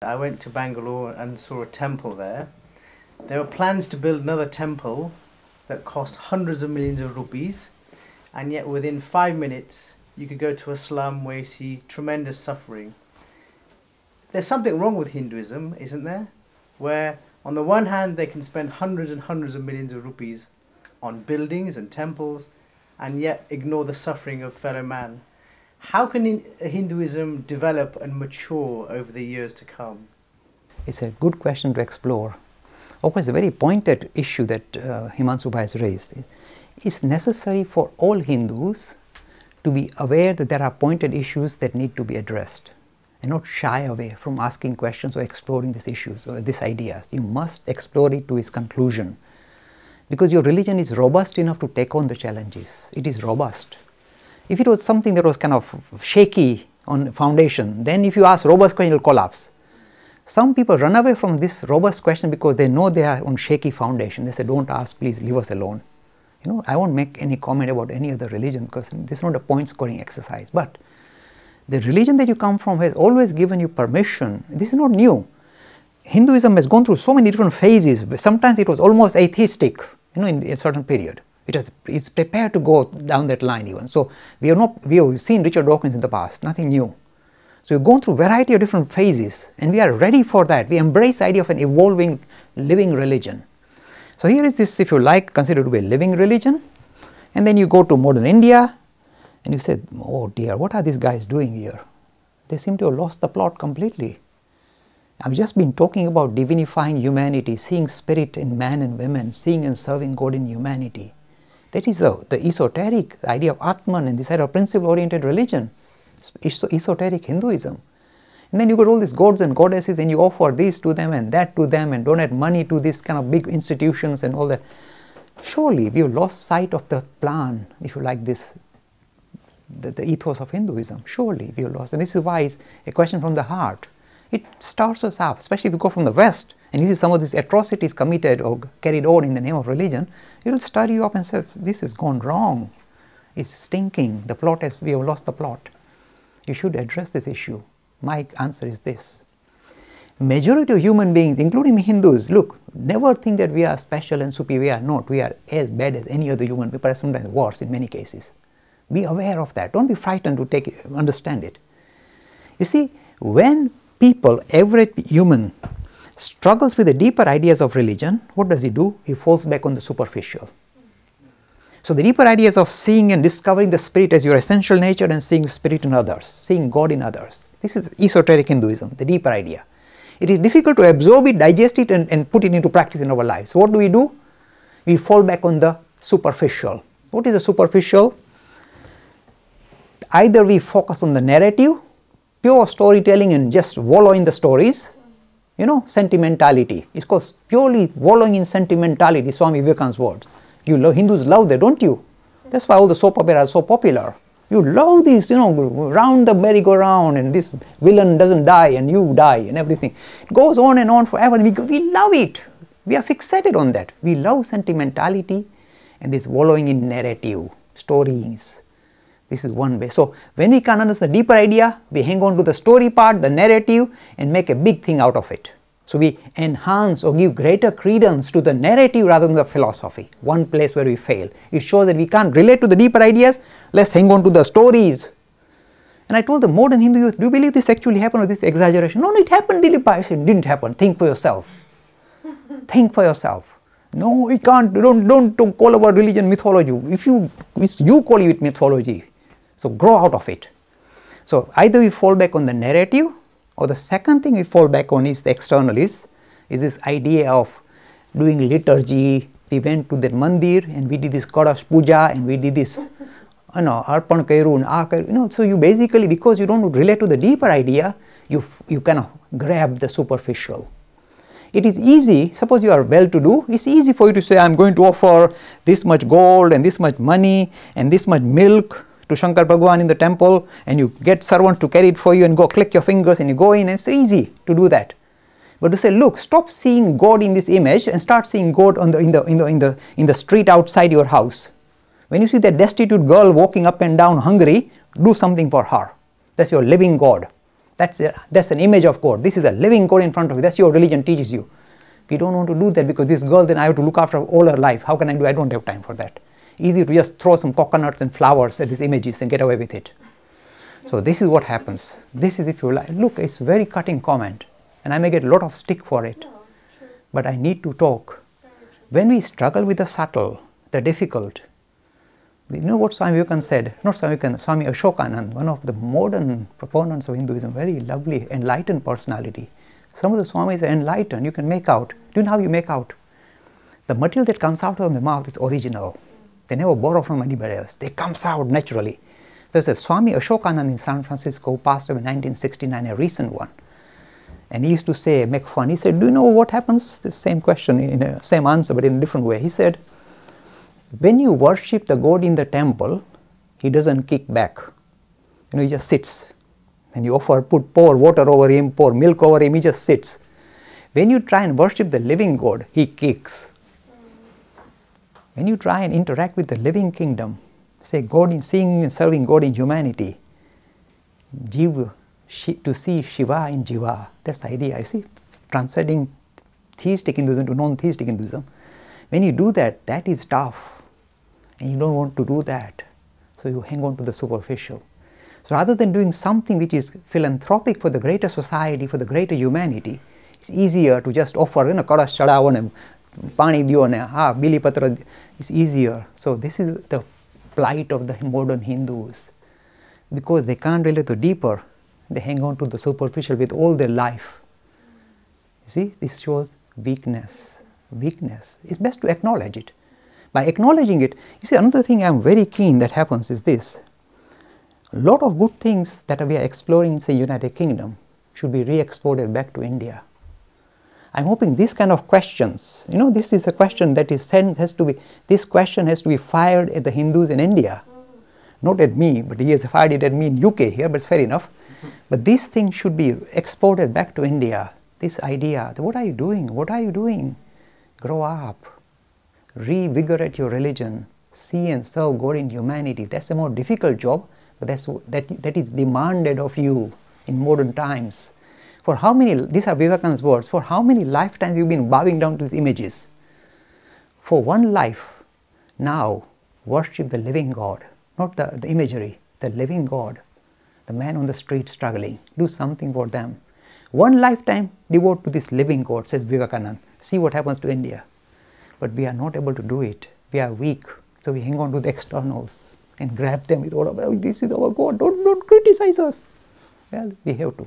I went to Bangalore and saw a temple there. There were plans to build another temple that cost hundreds of millions of rupees, and yet within 5 minutes you could go to a slum where you see tremendous suffering. There's something wrong with Hinduism, isn't there? Where on the one hand they can spend hundreds and hundreds of millions of rupees on buildings and temples and yet ignore the suffering of fellow man. How can Hinduism develop and mature over the years to come? It's a good question to explore. Of course, a very pointed issue that Himanshu has raised. It's necessary for all Hindus to be aware that there are pointed issues that need to be addressed and not shy away from asking questions or exploring these issues or these ideas. You must explore it to its conclusion, because your religion is robust enough to take on the challenges. It is robust. If it was something that was kind of shaky on foundation, then if you ask robust question, it will collapse. Some people run away from this robust question because they know they are on shaky foundation. They say, don't ask, please leave us alone. You know, I won't make any comment about any other religion because this is not a point scoring exercise. But the religion that you come from has always given you permission. This is not new. Hinduism has gone through so many different phases. Sometimes it was almost atheistic, you know, in a certain period. It's prepared to go down that line even. So we have seen Richard Dawkins in the past, nothing new. So we've gone through a variety of different phases and we are ready for that. We embrace the idea of an evolving, living religion. So here is this, if you like, considered to be a living religion. And then you go to modern India and you say, oh dear, what are these guys doing here? They seem to have lost the plot completely. I've just been talking about divinifying humanity, seeing spirit in man and women, seeing and serving God in humanity. That is the esoteric idea of Atman and this idea of principle-oriented religion, esoteric Hinduism. And then you got all these gods and goddesses and you offer this to them and that to them and donate money to these kind of big institutions and all that. Surely we have lost sight of the plan, if you like this, the ethos of Hinduism. Surely we have lost. And this is why it's a question from the heart. It starts us up, especially if you go from the West and you see some of these atrocities committed or carried on in the name of religion, it will stir you up and say, this has gone wrong. It's stinking. The plot is, we have lost the plot. You should address this issue. My answer is this. Majority of human beings, including the Hindus, look, never think that we are special and superior. We are not. We are as bad as any other human, perhaps sometimes worse in many cases. Be aware of that. Don't be frightened to understand it. You see, when people, every human, struggles with the deeper ideas of religion, what does he do? He falls back on the superficial. So the deeper ideas of seeing and discovering the spirit as your essential nature and seeing spirit in others, seeing God in others. This is esoteric Hinduism, the deeper idea. It is difficult to absorb it, digest it and put it into practice in our lives. So what do? We fall back on the superficial. What is the superficial? Either we focus on the narrative, pure storytelling and just wallow in the stories, you know, sentimentality. It's called purely wallowing in sentimentality, Swami Vivekananda's words. Hindus love that, don't you? That's why all the soap operas are so popular. You love this, you know, round the merry-go-round and this villain doesn't die and you die and everything. It goes on and on forever and we love it. We are fixated on that. We love sentimentality and this wallowing in narrative, stories. This is one way. So when we can't understand the deeper idea, we hang on to the story part, the narrative, and make a big thing out of it. So we enhance or give greater credence to the narrative rather than the philosophy. One place where we fail. It shows that we can't relate to the deeper ideas. Let's hang on to the stories. And I told the modern Hindu youth, do you believe this actually happened or this exaggeration? No, it happened, Dilip. I said, it didn't happen. Think for yourself. Think for yourself. No, we can't. Don't call our religion mythology. If you call it mythology. So grow out of it. So either we fall back on the narrative, or the second thing we fall back on is the external is this idea of doing liturgy. We went to the mandir and we did this goddess puja and we did this, you know, arpan kairu, you know. So you basically, because you don't relate to the deeper idea, you kind of grab the superficial. It is easy, suppose you are well-to-do, it's easy for you to say, I'm going to offer this much gold and this much money and this much milk to Shankar Bhagwan in the temple, and you get servants to carry it for you and go click your fingers and you go in, and it's easy to do that. But to say, look, stop seeing God in this image and start seeing God in the street outside your house. When you see that destitute girl walking up and down hungry, do something for her. That's your living God. That's an image of God. This is a living God in front of you. That's your religion teaches you. We don't want to do that because this girl, then I have to look after all her life. How can I do? I don't have time for that. Easy to just throw some coconuts and flowers at these images and get away with it. So this is what happens. This is, if you like, look, it's very cutting comment, and I may get a lot of stick for it. No, it's true. But I need to talk. When we struggle with the subtle, the difficult, you know what Swami Vivekananda said? Not Swami Vivekananda, Swami Ashokanand, one of the modern proponents of Hinduism, very lovely, enlightened personality. Some of the Swamis are enlightened, you can make out. Do you know how you make out? The material that comes out of the mouth is original. They never borrow from anybody else. They comes out naturally. There's a Swami Ashokanand in San Francisco who passed away in 1969, a recent one. And he used to say, make fun. He said, do you know what happens? The same question, in a same answer, but in a different way. He said, when you worship the God in the temple, he doesn't kick back. You know, he just sits. And you pour water over him, pour milk over him, he just sits. When you try and worship the living God, he kicks. When you try and interact with the living kingdom, say God in seeing and serving God in humanity, to see Shiva in Jiva, that's the idea, you see, transcending theistic Hinduism to non-theistic Hinduism. When you do that, that is tough, and you don't want to do that, so you hang on to the superficial. So rather than doing something which is philanthropic for the greater society, for the greater humanity, it's easier to just offer, you know, kalash chadavo ne pani diyo ne, bili patra, it's easier. So this is the plight of the modern Hindus. Because they can't relate to deeper, they hang on to the superficial with all their life. You see, this shows weakness. Weakness. It's best to acknowledge it. By acknowledging it, you see, another thing I'm very keen that happens is this. A lot of good things that we are exploring in, say, United Kingdom should be re-exported back to India. I'm hoping this kind of questions, you know, this is a question that is this question has to be fired at the Hindus in India. Not at me, but he has fired it at me in UK here, but it's fair enough. But this thing should be exported back to India. This idea, what are you doing? What are you doing? Grow up. Revigorate your religion. See and serve God in humanity. That's a more difficult job, but that is demanded of you in modern times. For how many, these are Vivekananda's words, for how many lifetimes you've been bowing down to these images? For one life, now worship the living God, not the imagery, the living God, the man on the street struggling. Do something for them. One lifetime devote to this living God, says Vivekananda. See what happens to India. But we are not able to do it. We are weak. So we hang on to the externals and grab them with all of, oh, this is our God, don't criticize us. Well, we have to.